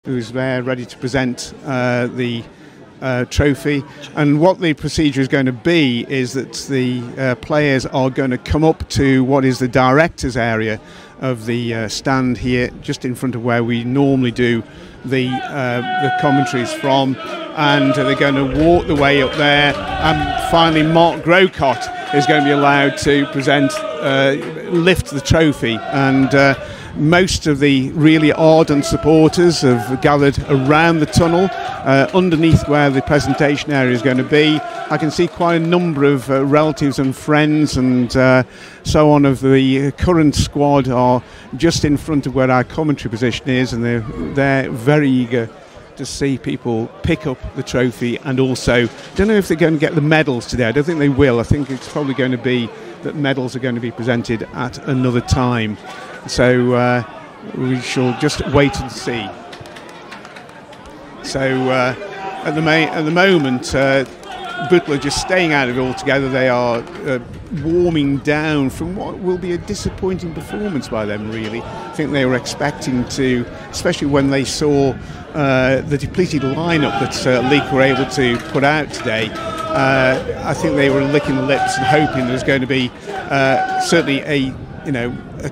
who's there ready to present the trophy. And what the procedure is going to be is that the players are going to come up to what is the directors area of the stand here, just in front of where we normally do the commentaries from, and they're going to walk the way up there, and finally Mark Grocott is going to be allowed to present, lift the trophy, and most of the really ardent supporters have gathered around the tunnel underneath where the presentation area is going to be. I can see quite a number of relatives and friends and so on of the current squad are just in front of where our commentary position is, and they're very eager to see people pick up the trophy. And also, don't know if they're going to get the medals today. I don't think they will. I think it's probably going to be that medals are going to be presented at another time. So we shall just wait and see. So at the moment, Bootle are just staying out of it altogether. They are warming down from what will be a disappointing performance by them, really. I think they were expecting to, especially when they saw the depleted lineup that Leek were able to put out today. I think they were licking the lips and hoping there was going to be certainly a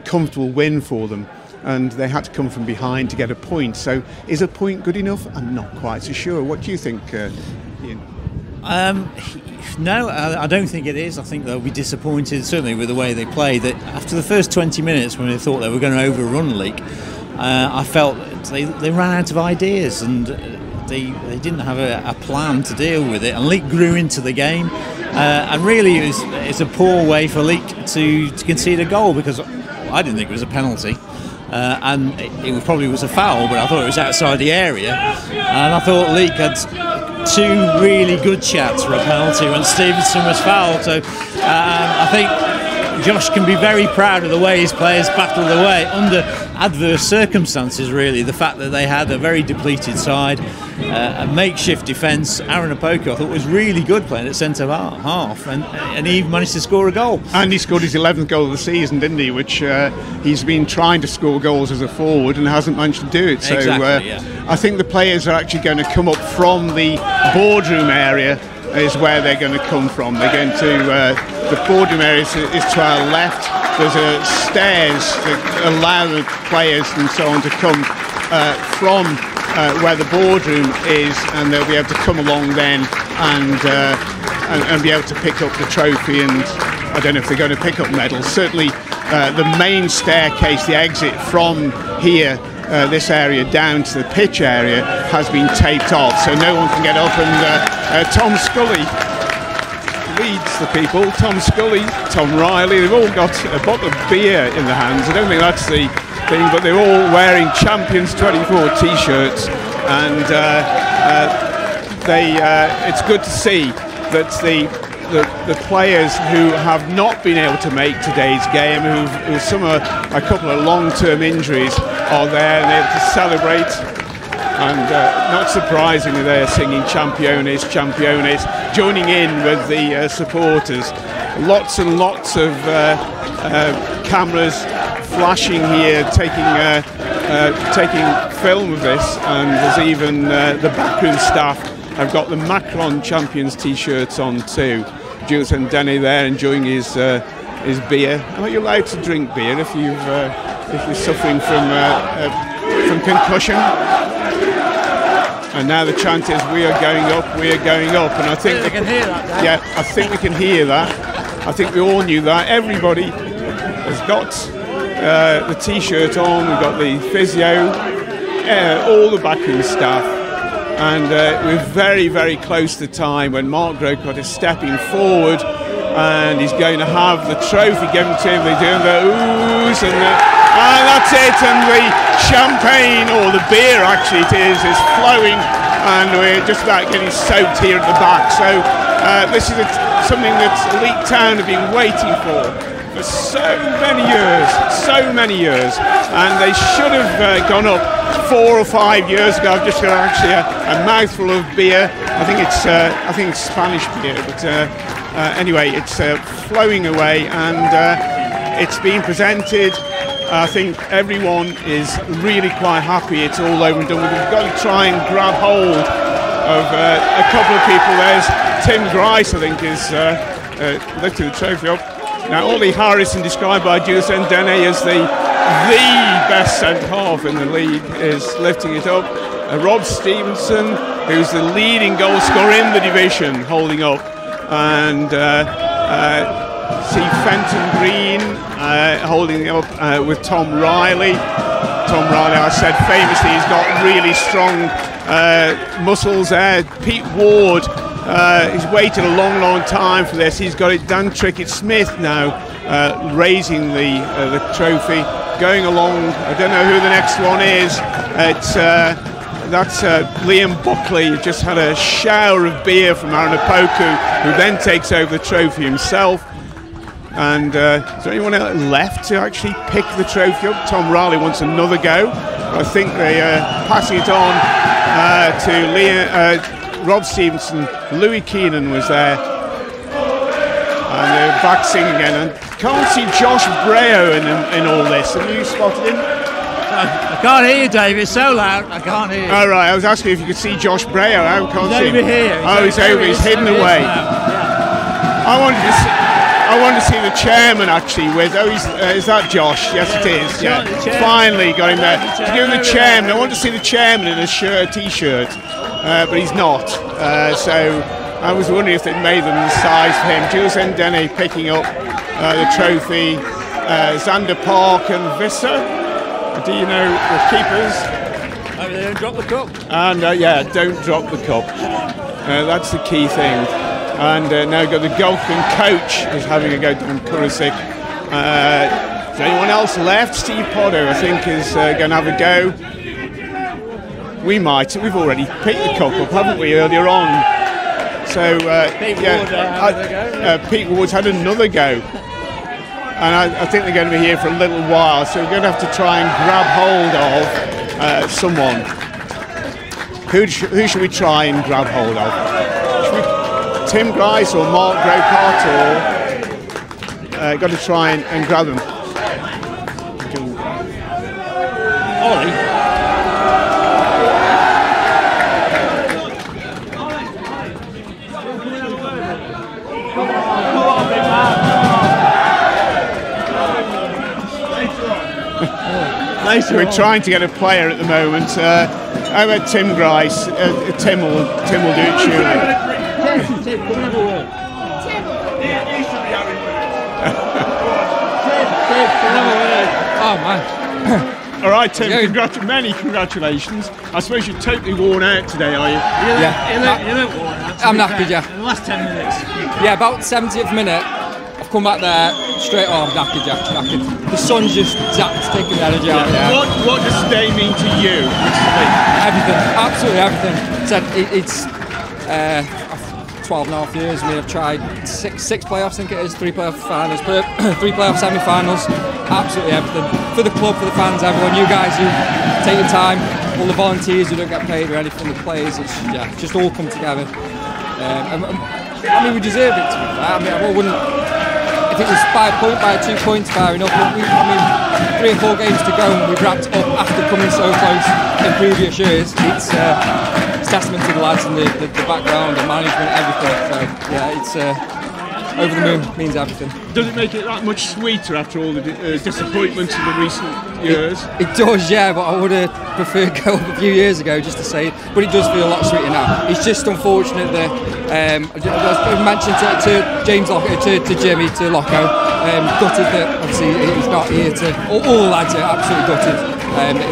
comfortable win for them, and they had to come from behind to get a point. So is a point good enough? I'm not quite so sure. What do you think, Ian? No, I don't think it is. I think they'll be disappointed, certainly with the way they played. That after the first 20 minutes, when they thought they were going to overrun Leek, I felt they ran out of ideas, and they didn't have a plan to deal with it. And Leek grew into the game, and really it's a poor way for Leek to concede a goal, because I didn't think it was a penalty. And it probably was a foul, but I thought it was outside the area, and I thought Leek had two really good shots for a penalty when Stevenson was fouled. So I think Josh can be very proud of the way his players battled away under adverse circumstances, really. The fact that they had a very depleted side, a makeshift defence. Aaron Opoku, I thought, was really good playing at centre half, and he managed to score a goal. And he scored his 11th goal of the season, didn't he? Which he's been trying to score goals as a forward and hasn't managed to do it. So exactly, yeah. I think the players are actually going to come up from the boardroom area, is where they're going to come from. They're going to the boardroom area is to our left. There's stairs that allow the players and so on to come from where the boardroom is, and they'll be able to come along then and be able to pick up the trophy. And I don't know if they're going to pick up medals. Certainly the main staircase, the exit from here, this area down to the pitch area, has been taped off, so no one can get up. And Tom Scully leads the people. Tom Scully, Tom Riley, they've all got a bottle of beer in their hands. I don't think that's the thing, but they're all wearing Champions 24 t-shirts, and it's good to see that the players who have not been able to make today's game, who some are a couple of long-term injuries, are there and able to celebrate. And not surprisingly, they're singing Championes, Championes, joining in with the supporters. Lots and lots of cameras flashing here, taking film of this, and there's even the backroom staff have got the Macron Champions t-shirts on too. Jules and Denny there enjoying his beer. Are you allowed to drink beer if you're suffering from concussion? And now the chant is, we are going up, we are going up. And I think they can hear that. Yeah, I think we can hear that. I think we all knew that. Everybody has got the t-shirt on, we've got the physio, all the backroom staff. And we're very, very close to the time when Mark Grocott is stepping forward, and he's going to have the trophy given to him. They're doing the oohs, and that's it. And the champagne, or the beer actually it is flowing, and we're just about getting soaked here at the back. So this is something that Leek Town have been waiting for so many years, and they should have gone up 4 or 5 years ago. I've just got actually a mouthful of beer. I think it's Spanish beer, but anyway, it's flowing away, and it's been presented I think everyone is really quite happy it's all over and done with. We've got to try and grab hold of a couple of people. There's Tim Grice, I think, is lifting the trophy up. Now, Ollie Harrison, described by Jules Ndene as the best centre-half in the league, is lifting it up. Rob Stevenson, who's the leading goal scorer in the division, holding up. And see Fenton Green holding up with Tom Riley. Tom Riley, I said famously, he's got really strong muscles there. Pete Ward, he's waited a long time for this. He's got it done. Trickett Smith now raising the trophy, going along. I don't know who the next one is. That's Liam Buckley, who just had a shower of beer from Aranapoku, who then takes over the trophy himself. And is there anyone else left to actually pick the trophy up? Tom Riley wants another go. I think they're passing it on to Rob Stevenson. Louis Keenan was there. And they're back singing again. And can't see Josh Breo in all this. Have you spotted him? I can't hear you, Dave. It's so loud. I can't hear you. Oh, right. I was asking if you could see Josh Breo. I can't see him. He's over here. He's over. He's hidden away. I wanted to see the chairman actually with. Is that Josh? Yes, it is. Yeah. Finally got him there. To give him the chairman. I want to see the chairman in a t-shirt, but he's not. So I was wondering if they'd made them the size for him. Jules Ndene picking up the trophy. Xander Park and Visser. Do you know the keepers? Oh, they don't drop the cup. And don't drop the cup. That's the key thing. And now got the goalkeeping coach is having a go down Kurasik. Is anyone else left? Steve Potter, I think, is going to have a go. We might. We've already picked the cup up, haven't we, earlier on? So Pete Ward's had another go. And I think they're going to be here for a little while, so we're going to have to try and grab hold of someone. Who should we try and grab hold of? Tim Grice or Mark Grocott, or got to try and grab them? Ollie. We're trying to get a player at the moment. How about Tim Grice? Tim will do it surely. Tim, come and have a word. Oh man. All right, Tim. Many congratulations. I suppose you're totally worn out today, are you? Yeah. You look worn out. I'm knackered, yeah. In the last 10 minutes. Yeah, about 70th minute. I've come back there straight on. Knackered, yeah. Knackered. The sun's just taking the energy out. Yeah. What does today mean to you? Everything. Absolutely everything. It's 12 and a half years. I mean, I've tried six playoffs, I think it is, 3 playoff finals, 3 playoff semi-finals. Absolutely everything for the club, for the fans, everyone. You guys who take your time, all the volunteers who don't get paid or anything, the players. It's just all come together. I mean, we deserve it. To be fair. I mean, I wouldn't. If it was by a point, by 2 points, fair enough. But 3 or 4 games to go, and we've wrapped up after coming so close in previous years. It's testament to the lads and the background, the management, everything. So yeah, it's over the moon. Means everything. Does it make it that much sweeter after all the disappointments of the recent years? It does, yeah. But I would have preferred go up a few years ago just to say it. But it does feel a lot sweeter now. It's just unfortunate that I mentioned to James, to Jimmy, to Loco, gutted that obviously he's not here to. All the lads are absolutely gutted.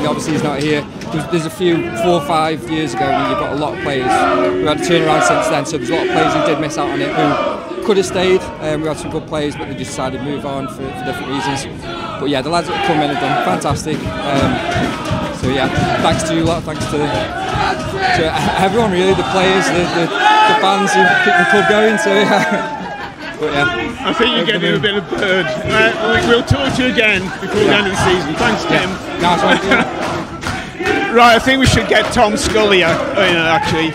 Obviously he's not here. There's a few 4 or 5 years ago when you've got a lot of players who had a turnaround since then. So there's a lot of players who did miss out on it who could have stayed. We had some good players, but they just decided to move on for different reasons. But yeah, the lads that have come in have done fantastic. So yeah, thanks to you lot, thanks to everyone really, the players, the fans who keep the club going. So yeah. But yeah, I think you're getting a bit of bird. We'll talk to you again before the end of the season. Thanks, Tim. Nice one. Right, I think we should get Tom Scully actually.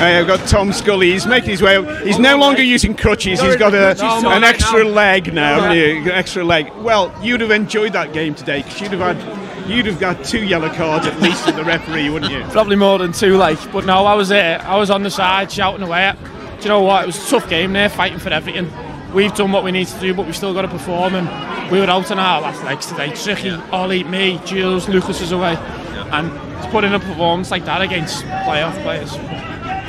I've got Tom Scully. He's making his way up. He's no longer using crutches. He's got an extra leg now. Haven't you? An extra leg. Well, you'd have enjoyed that game today because you'd have got 2 yellow cards at least at the referee, wouldn't you? Probably more than 2, but no, I was there. I was on the side shouting away. Do you know what? It was a tough game there, fighting for everything. We've done what we need to do, but we've still got to perform, and we were out on our last legs today. Tricky, Ollie, me, Jules, Lucas is away, and to put in a performance like that against playoff players,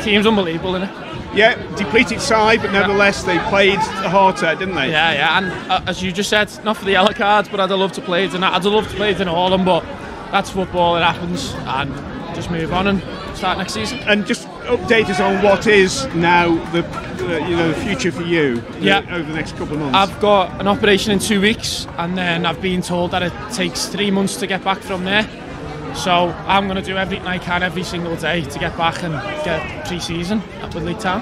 team's unbelievable, isn't it? Yeah, depleted side, but nevertheless they played the heart out, didn't they? Yeah, and as you just said, not for the yellow cards, but I'd have loved to play it in that. I'd have loved to play it in all of them, but that's football, it happens, and just move on and start next season. And just update us on what is now the future for you over the next couple of months. I've got an operation in 2 weeks, and then I've been told that it takes 3 months to get back from there. So I'm going to do everything I can every single day to get back and get pre-season up with Leek Town.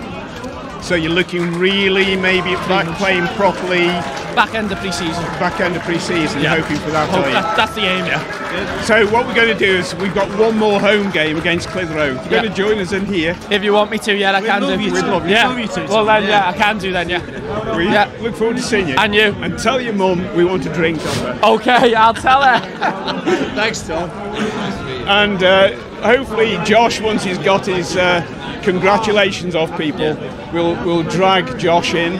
So you're looking really maybe at back playing properly. Back end of pre-season. Back end of pre-season, yeah. Hoping for that. That's the aim, yeah. So what we're going to do is we've got one more home game against Clitheroe. You're going to join us in here? If you want me to, yeah, I can do. We'd love you to. Well then, yeah, I can do then, yeah. We look forward to seeing you. And you. And tell your mum we want to drink on her. Okay, I'll tell her. Thanks, Tom. And hopefully Josh, once he's got his congratulations off people, we'll drag Josh in.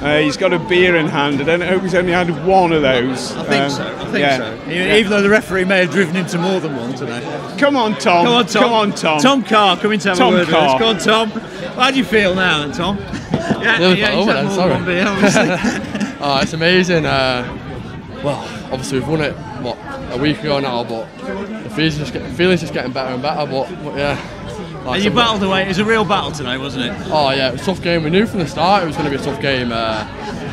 He's got a beer in hand. I hope he's only had one of those. I think so. Even though the referee may have driven into more than one today. Come on, Tom. Come on, Tom. Tom Carr, come in to have a word with us. Come on, Tom. How do you feel now then, Tom? Sorry. One beer, obviously. It's amazing. Well, obviously we've won it, a week ago now, but the feeling's just getting better and better, but yeah. And you battled away. It was a real battle tonight, wasn't it? Oh yeah, it was a tough game. We knew from the start it was going to be a tough game.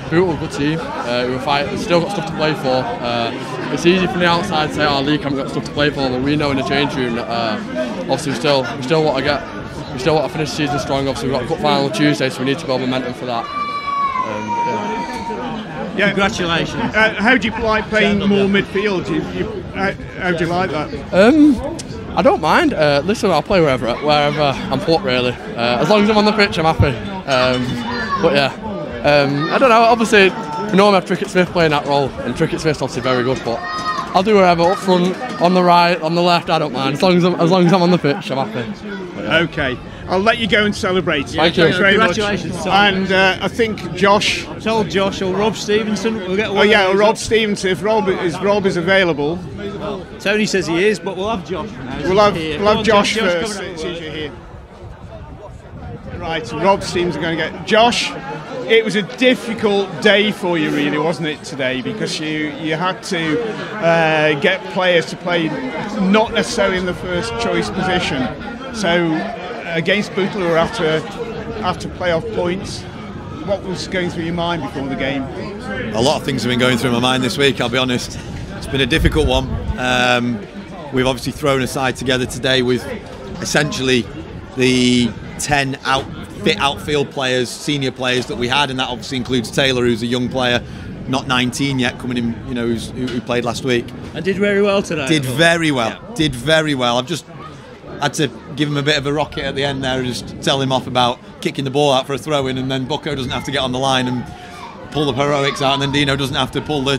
Bootle, good team. We were fighting. Still got stuff to play for. It's easy from the outside to say, "Oh, Leek haven't got stuff to play for," but we know in the change room that obviously we still want to finish the season strong. Obviously, we've got a cup final Tuesday, so we need to build momentum for that. Yeah. Congratulations. How do you like playing more midfield? How do you like that? I don't mind. Listen, I'll play wherever I'm put, really. As long as I'm on the pitch, I'm happy. But yeah, I don't know. Obviously, we normally have Trickett Smith playing that role, and Trickett Smith's obviously very good. But I'll do wherever, up front, on the right, on the left. I don't mind. As long as I'm on the pitch, I'm happy. Yeah. Okay. I'll let you go and celebrate. Thank you. Thanks very much. Congratulations, Tom. And I think Josh. I told Josh or Rob Stevenson we'll get one. Oh yeah, Rob Stevenson. If Rob is available. Tony says he is, but we'll have Josh. We'll have Josh first. Since you're here. Right, Rob Stevenson going to get Josh. It was a difficult day for you, really, wasn't it, today? Because you had to get players to play not necessarily in the first choice position. So against Bootle, we're after playoff points. What was going through your mind before the game? A lot of things have been going through my mind this week, I'll be honest. It's been a difficult one. We've obviously thrown a side together today with essentially the 10 fit outfield players, senior players that we had, and that obviously includes Taylor, who's a young player, not 19 yet, coming in, who played last week. And did very well today. Did very well. I've just had to give him a bit of a rocket at the end there, just tell him off about kicking the ball out for a throw-in, and then Bucko doesn't have to get on the line and pull the heroics out, and then Dino doesn't have to pull the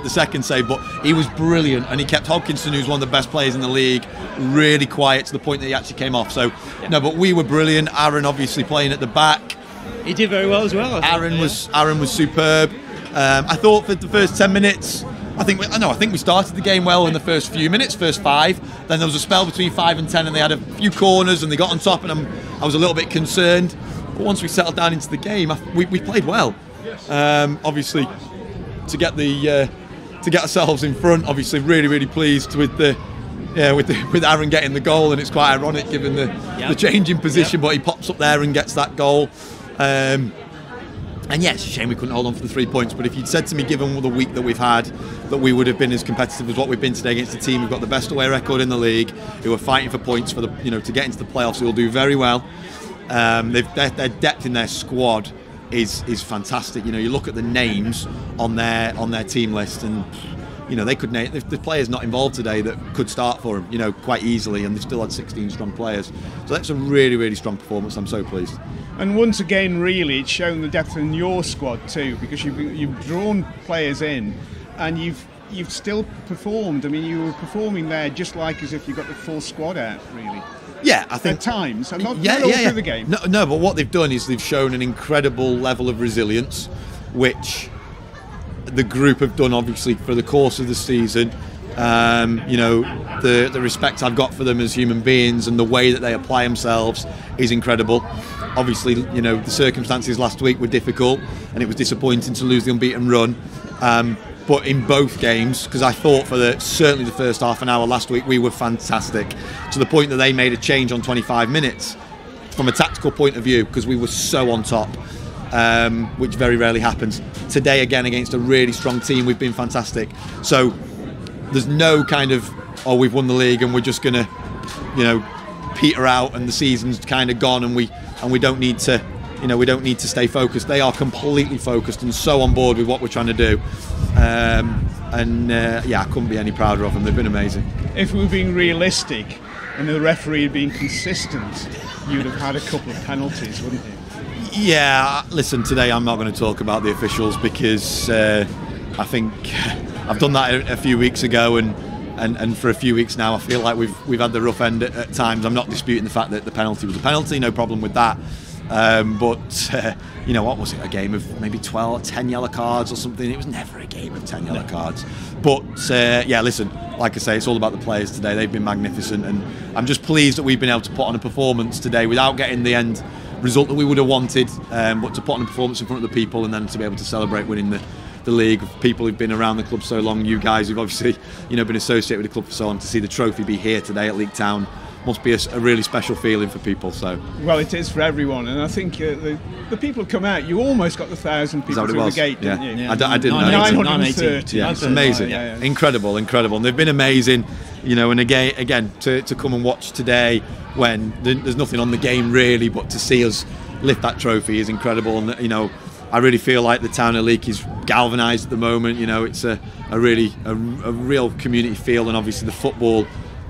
second save. But he was brilliant, and he kept Hodkinson, who's one of the best players in the league, really quiet to the point that he actually came off. So no, but we were brilliant. Aaron obviously playing at the back. He did very well as well. Aaron was superb. I thought for the first 10 minutes, I think we started the game well in the first few minutes, first 5. Then there was a spell between 5 and 10, and they had a few corners and they got on top, and I was a little bit concerned. But once we settled down into the game, we played well. Obviously, to get ourselves in front, obviously really, really pleased with with Aaron getting the goal, and it's quite ironic given the change in position, but he pops up there and gets that goal. And yeah, it's a shame we couldn't hold on for the 3 points, but if you'd said to me, given the week that we've had, that we would have been as competitive as what we've been today against the team who've got the best away record in the league, who are fighting for points for to get into the playoffs, who will do very well. Their depth in their squad is fantastic. You look at the names on their team list, and they could name the players not involved today that could start for them, quite easily, and they still had 16 strong players. So that's a really, really strong performance. I'm so pleased. And once again, really, it's shown the depth in your squad too, because you've drawn players in, and you've still performed. I mean, you were performing there just like as if you got the full squad out, really. Yeah, I think at times. I'm not all through the game. No, but what they've done is they've shown an incredible level of resilience, which the group have done obviously for the course of the season. The respect I've got for them as human beings and the way that they apply themselves is incredible. Obviously, the circumstances last week were difficult, and it was disappointing to lose the unbeaten run. But in both games, because I thought certainly the first half an hour last week we were fantastic, to the point that they made a change on 25 minutes from a tactical point of view, because we were so on top, which very rarely happens. Today again against a really strong team, we've been fantastic. So there's no kind of, we've won the league and we're just going to peter out and the season's kind of gone and we don't need to we don't need to stay focused. They are completely focused and so on board with what we're trying to do. I couldn't be any prouder of them. They've been amazing. If we were being realistic and the referee had been consistent, you'd have had a couple of penalties, wouldn't you? Yeah, listen, today I'm not going to talk about the officials because I think I've done that a few weeks ago and for a few weeks now I feel like we've had the rough end at times. I'm not disputing the fact that the penalty was a penalty, no problem with that. What was it? A game of maybe 10 yellow cards or something. It was never a game of 10 yellow cards. But listen, like I say, it's all about the players today. They've been magnificent, and I'm just pleased that we've been able to put on a performance today without getting the end result that we would have wanted, but to put on a performance in front of the people and then to be able to celebrate winning the league. People who've been around the club so long, you guys who've obviously been associated with the club for so long, to see the trophy be here today at Leek Town must be a really special feeling for people. So well, it is for everyone, and I think the people have come out. You almost got the 1,000 people through the gate, didn't you? Yeah. I didn't know. 930. Yeah, it's amazing. Yeah. Incredible, and they've been amazing. And again to come and watch today when there's nothing on the game really, but to see us lift that trophy is incredible. And I really feel like the town of Leek is galvanised at the moment. It's a real community feel, and obviously the football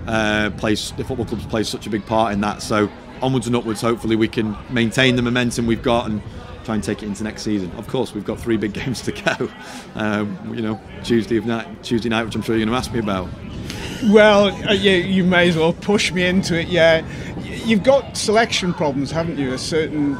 clubs play such a big part in that. So onwards and upwards, hopefully we can maintain the momentum we've got and try and take it into next season. Of course, we've got 3 big games to go. Tuesday night, which I'm sure you're going to ask me about. Well, you may as well push me into it. Yeah, you've got selection problems, haven't you? A certain,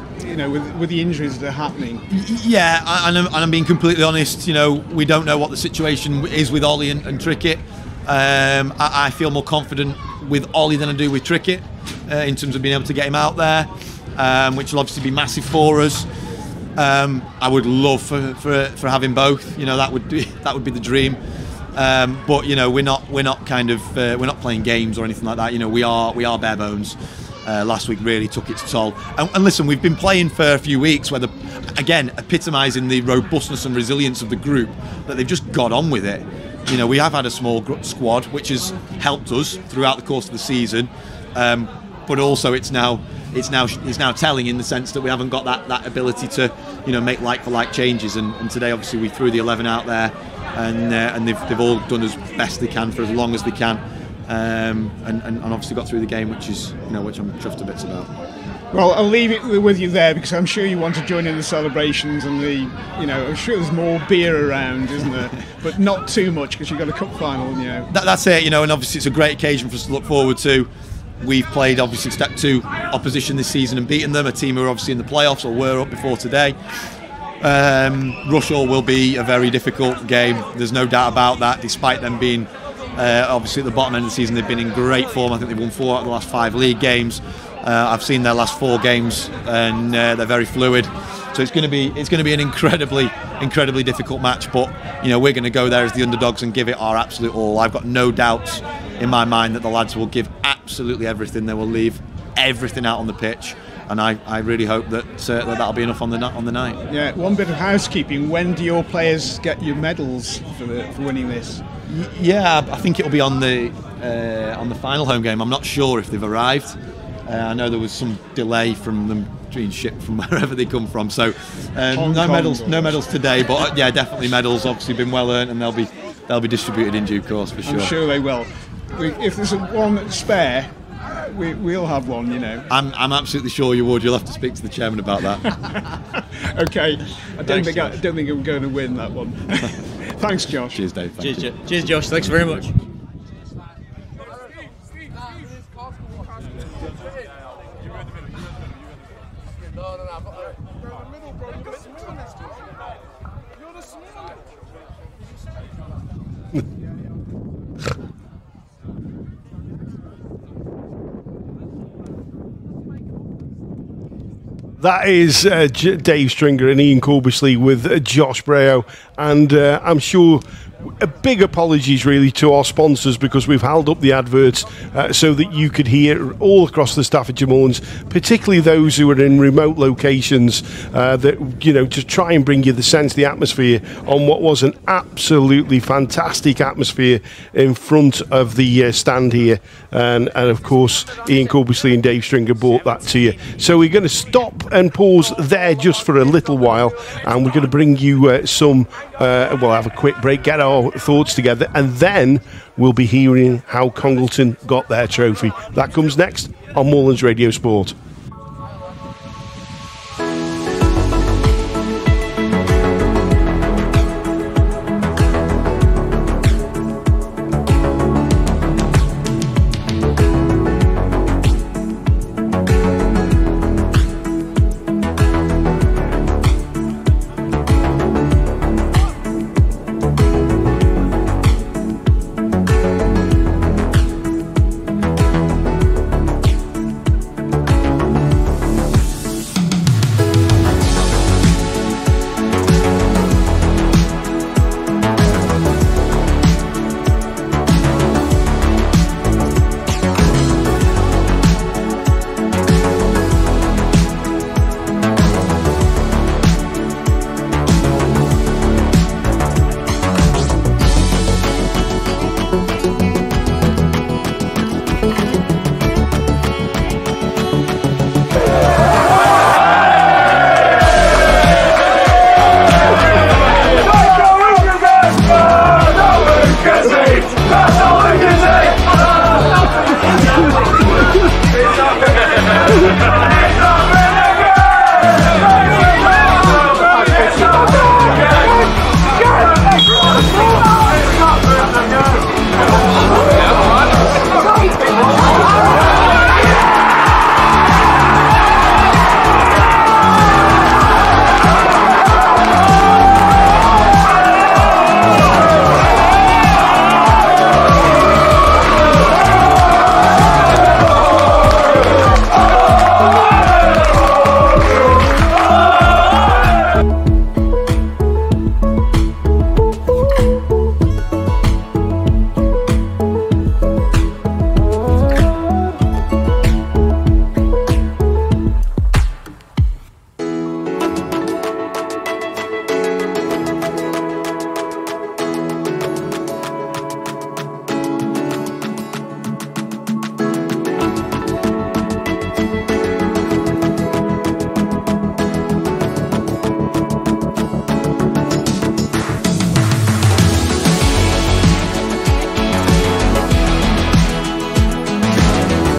with the injuries that are happening. Yeah, and I'm being completely honest. We don't know what the situation is with Ollie and Trickett. I feel more confident with Ollie than I do with Trickett in terms of being able to get him out there, which will obviously be massive for us. I would love for having both. That would be the dream. But we're not playing games or anything like that. We are bare bones. Last week really took its toll. And listen, we've been playing for a few weeks, where again epitomising the robustness and resilience of the group, that they've just got on with it. We have had a small squad, which has helped us throughout the course of the season, but also it's now telling in the sense that we haven't got that ability to make like for like changes. And today obviously we threw the 11 out there, and they've all done as best they can for as long as they can, and obviously got through the game, which I'm chuffed to bits about. Well, I'll leave it with you there, because I'm sure you want to join in the celebrations and I'm sure there's more beer around, isn't there? But not too much, because you've got a cup final, That's it, and obviously it's a great occasion for us to look forward to. We've played obviously Step 2 opposition this season and beaten them, a team who are obviously in the playoffs or were up before today. Rushall will be a very difficult game, there's no doubt about that, despite them being obviously at the bottom end of the season. They've been in great form. I think they've won 4 out of the last 5 league games. I've seen their last 4 games, and they're very fluid. So it's going to be an incredibly difficult match. But we're going to go there as the underdogs and give it our absolute all. I've got no doubts in my mind that the lads will give absolutely everything. They will leave everything out on the pitch, and I really hope that'll be enough on the night. Yeah. One bit of housekeeping: when do your players get your medals for winning this? Yeah, I think it'll be on the final home game. I'm not sure if they've arrived. I know there was some delay from them being shipped from wherever they come from, so no medals today. But yeah, definitely medals. Obviously, been well earned, and they'll be they'll be distributed in due course for sure. I'm sure they will. If there's one spare, we'll have one, you know. I'm absolutely sure you would. You'll have to speak to the chairman about that. Okay. I don't think I'm going to win that one. Thanks, Josh. Cheers, Dave. Cheers, Josh. Thanks very much. That is Dave Stringer and Ian Corbishley with Josh Brayo, and I'm sure big apologies really to our sponsors, because we've held up the adverts so that you could hear all across the Staffordshire Moorlands, particularly those who are in remote locations, that, you know, to try and bring you the sense, the atmosphere on what was an absolutely fantastic atmosphere in front of the stand here, and of course Ian Corbishley and Dave Stringer brought that to you. So we're going to stop and pause there just for a little while, and we're going to bring you some we'll have a quick break, get our thoughts together, and then we'll be hearing how Congleton got their trophy. That comes next on Moorlands Radio Sport.